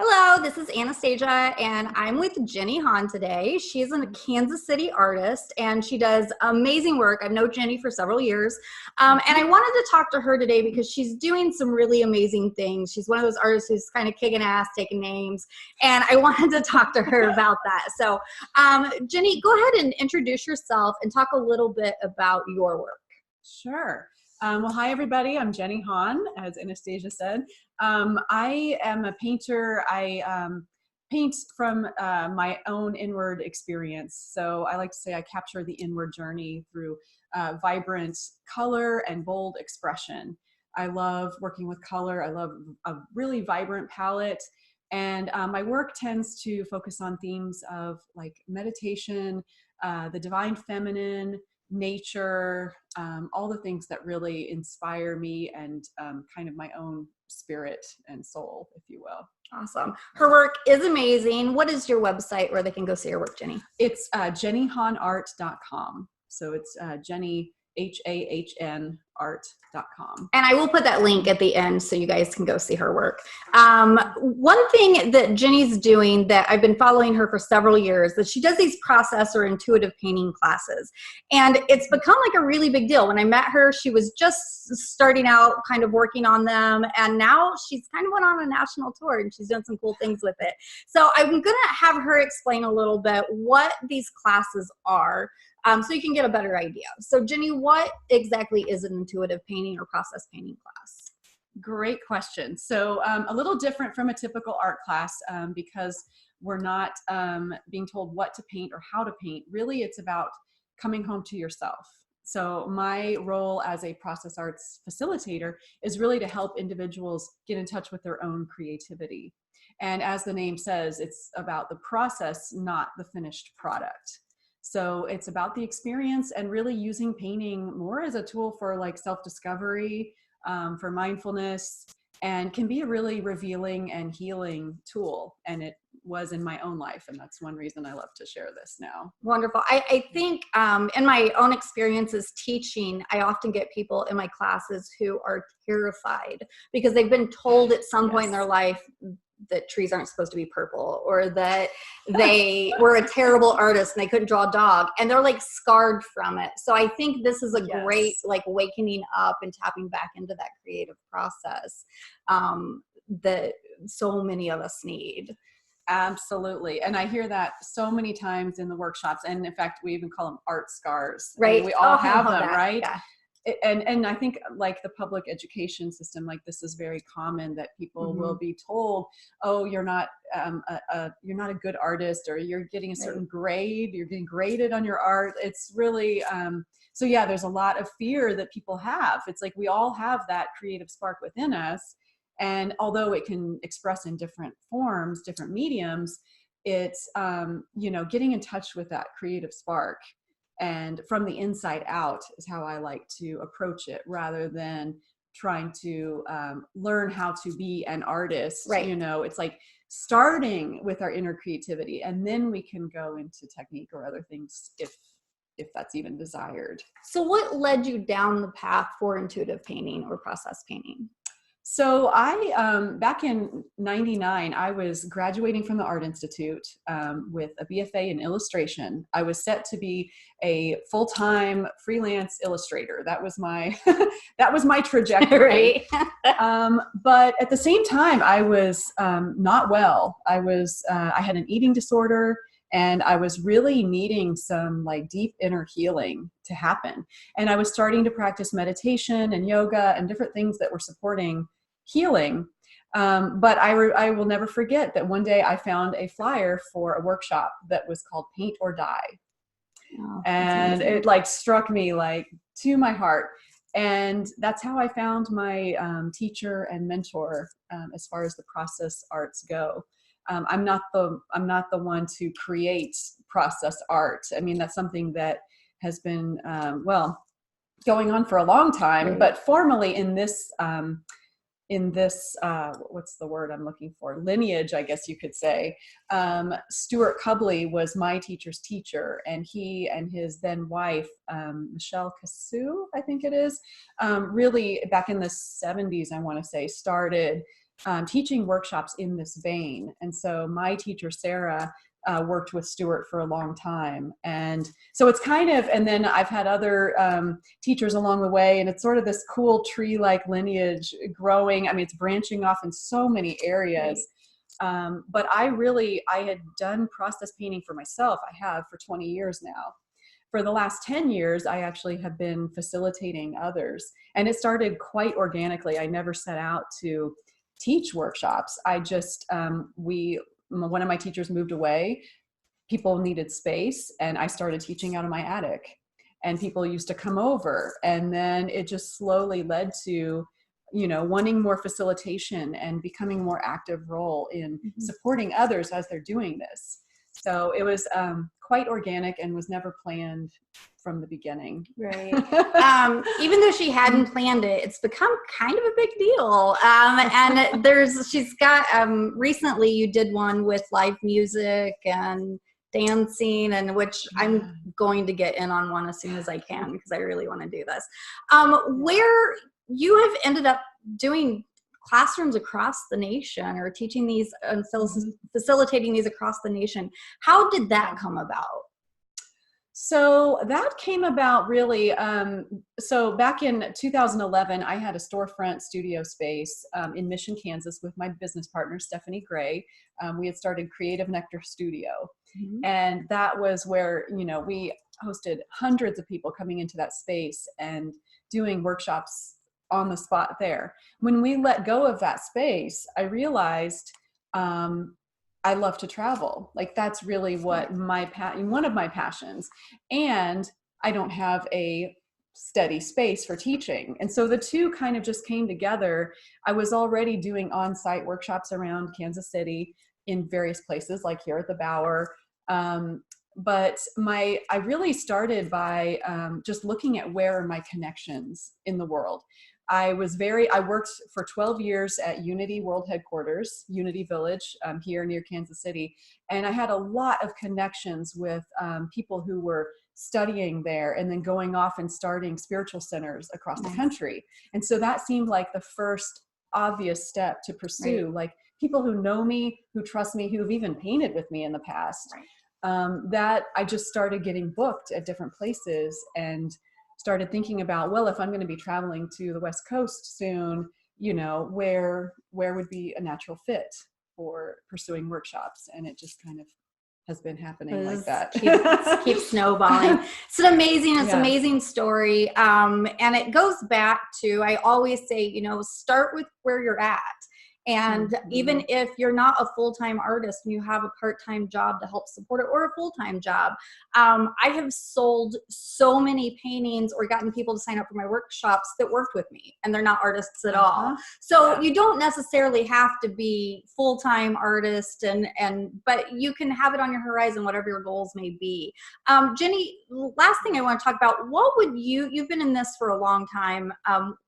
Hello, this is Anastasia, and I'm with Jenny Hahn today. She's a Kansas City artist, and she does amazing work. I've known Jenny for several years, and I wanted to talk to her today because she's doing some really amazing things. She's one of those artists who's kind of kicking ass, taking names, and I wanted to talk to her about that. So, Jenny, go ahead and introduce yourself and talk a little bit about your work. Sure. Well, hi, everybody. I'm Jenny Hahn, as Anastasia said. I am a painter. I paint from my own inward experience. So I like to say I capture the inward journey through vibrant color and bold expression. I love working with color. I love a really vibrant palette. And my work tends to focus on themes of like meditation, the divine feminine, nature, all the things that really inspire me and kind of my own spirit and soul, if you will. Awesome. Her work is amazing. What is your website where they can go see your work, Jenny? It's jennyhahnart.com. So it's Jenny, Hahn, art.com. And I will put that link at the end so you guys can go see her work. One thing that Jenny's doing that I've been following her for several years, that she does these process or intuitive painting classes. And it's become like a really big deal. When I met her, she was just starting out kind of working on them. And now she's kind of went on a national tour and she's done some cool things with it. So I'm going to have her explain a little bit what these classes are. So you can get a better idea. So Jenny, what exactly is an intuitive painting or process painting class? Great question. So a little different from a typical art class because we're not being told what to paint or how to paint. Really, it's about coming home to yourself. So my role as a process arts facilitator is really to help individuals get in touch with their own creativity. And as the name says, it's about the process, not the finished product. So it's about the experience and really using painting more as a tool for like self-discovery, for mindfulness, and can be a really revealing and healing tool. And it was in my own life. And that's one reason I love to share this now. Wonderful. I think in my own experiences teaching, I often get people in my classes who are terrified because they've been told at some point in their life that trees aren't supposed to be purple, or that they were a terrible artist and they couldn't draw a dog, and they're like scarred from it. So I think this is a great like wakening up and tapping back into that creative process that so many of us need. Absolutely. And I hear that so many times in the workshops. And in fact, we even call them art scars. Right. I mean, we all have them, that. right? Yeah. And I think like the public education system, like this is very common that people will be told, oh, you're not a good artist, or you're getting a certain grade, you're getting graded on your art. It's really, so yeah, there's a lot of fear that people have. It's like, we all have that creative spark within us. And although it can express in different forms, different mediums, it's, getting in touch with that creative spark. And from the inside out is how I like to approach it, rather than trying to learn how to be an artist. Right. It's like starting with our inner creativity, and then we can go into technique or other things if that's even desired. So what led you down the path for intuitive painting or process painting? So I, back in '99, I was graduating from the Art Institute with a BFA in illustration. I was set to be a full-time freelance illustrator. That was my, that was my trajectory. But at the same time, I was not well. I had an eating disorder, and I was really needing some like deep inner healing to happen. And I was starting to practice meditation and yoga and different things that were supporting healing. But I will never forget that one day I found a flyer for a workshop that was called Paint or Die. Oh, and it like struck me like to my heart. And that's how I found my teacher and mentor as far as the process arts go. I'm not the one to create process art. I mean, that's something that has been, going on for a long time, but formally in this, what's the word I'm looking for? Lineage, I guess you could say. Stuart Cubley was my teacher's teacher, and he and his then wife, Michelle Cassou, I think it is, really back in the 70s, I want to say, started teaching workshops in this vein. And so my teacher, Sarah, worked with Stuart for a long time. And so it's kind of, and then I've had other teachers along the way, and it's sort of this cool tree-like lineage growing. I mean, it's branching off in so many areas. But I had done process painting for myself. I have for 20 years now. For the last 10 years, I actually have been facilitating others. And it started quite organically. I never set out to teach workshops. I just, one of my teachers moved away. People needed space, and I started teaching out of my attic. And people used to come over. And then it just slowly led to, wanting more facilitation and becoming a more active role in supporting others as they're doing this. So it was quite organic and was never planned from the beginning. Right. Even though she hadn't planned it, it's become kind of a big deal. And she's got, recently you did one with live music and dancing, and which I'm going to get in on one as soon as I can, because I really want to do this. Where you have ended up doing classrooms across the nation, or teaching these and facilitating these across the nation. How did that come about? So that came about really, so back in 2011, I had a storefront studio space in Mission, Kansas with my business partner, Stephanie Gray. We had started Creative Nectar Studio. And that was where, we hosted hundreds of people coming into that space and doing workshops on the spot there. When we let go of that space, I realized I love to travel. Like, that's really what one of my passions. And I don't have a steady space for teaching. And so the two kind of just came together. I was already doing on-site workshops around Kansas City in various places, like here at the Bower. But I really started by just looking at where are my connections in the world. I worked for 12 years at Unity World Headquarters, Unity Village, here near Kansas City. And I had a lot of connections with people who were studying there and then going off and starting spiritual centers across the country. And so that seemed like the first obvious step to pursue, like people who know me, who trust me, who've even painted with me in the past. That I just started getting booked at different places, and started thinking about, well, if I'm going to be traveling to the West Coast soon, where would be a natural fit for pursuing workshops? And it just kind of has been happening like that. Keep snowballing. It's an amazing story. And it goes back to, I always say, start with where you're at. And even if you're not a full-time artist and you have a part-time job to help support it, or a full-time job, I have sold so many paintings or gotten people to sign up for my workshops that worked with me, and they're not artists at all. So you don't necessarily have to be full-time artist, but you can have it on your horizon, whatever your goals may be. Jenny, last thing I want to talk about, you've been in this for a long time.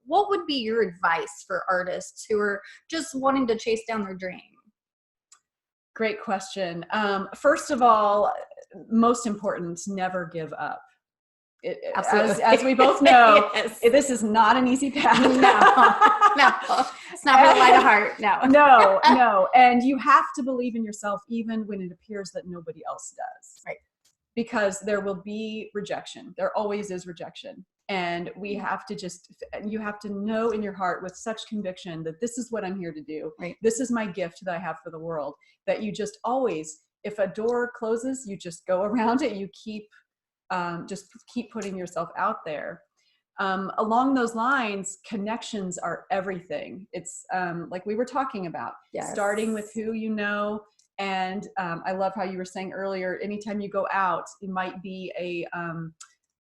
What would be your advice for artists who are just wanting to chase down their dream? Great question. First of all, most important, never give up. As we both know, this is not an easy path. No, it's not for the light of heart. No. And you have to believe in yourself, even when it appears that nobody else does. Right. Because there will be rejection. There always is rejection. And you have to know in your heart with such conviction that this is what I'm here to do. Right. This is my gift that I have for the world, that you just always, if a door closes, you just go around it. You keep putting yourself out there. Along those lines, connections are everything. It's like we were talking about, starting with who you know. And I love how you were saying earlier, anytime you go out, it might be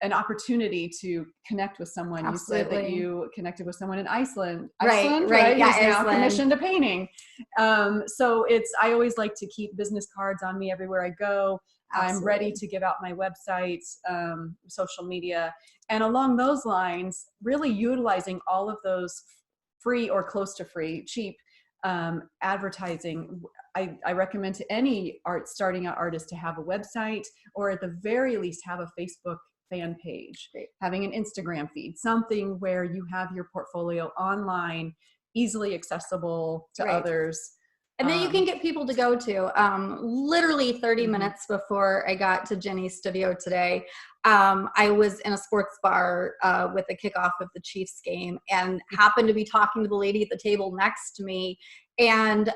an opportunity to connect with someone. Absolutely. You said that you connected with someone in Iceland. Right. Yeah, who's now commissioned a painting. So I always like to keep business cards on me everywhere I go. Absolutely. I'm ready to give out my website, social media. And along those lines, really utilizing all of those free or close to free, cheap advertising. I recommend to any starting out artist to have a website, or at the very least have a Facebook fan page, having an Instagram feed, something where you have your portfolio online easily accessible to Right. others. And then you can get people to go to. Literally 30 Mhm. minutes before I got to Jenny's studio today, I was in a sports bar with the kickoff of the Chiefs game and happened to be talking to the lady at the table next to me. And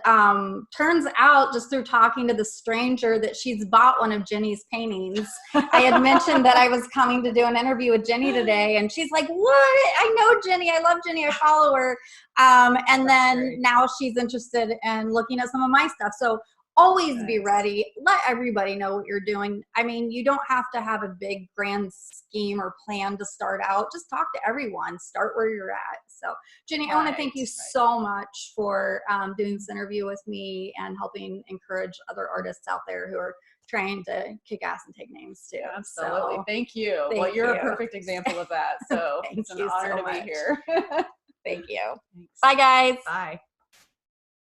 turns out, just through talking to the stranger, that she's bought one of Jenny's paintings. I had mentioned that I was coming to do an interview with Jenny today, and she's like, "What? I know Jenny. I love Jenny. I follow her." And then now she's interested in looking at some of my stuff. So always be ready. Let everybody know what you're doing. I mean, you don't have to have a big grand scheme or plan to start out. Just talk to everyone. Start where you're at. So Jenny, I want to thank you so much for doing this interview with me and helping encourage other artists out there who are trying to kick ass and take names too. Absolutely. So, thank you. Well, you're a perfect example of that. So it's an honor to be here. Thank you. Thanks. Bye, guys. Bye.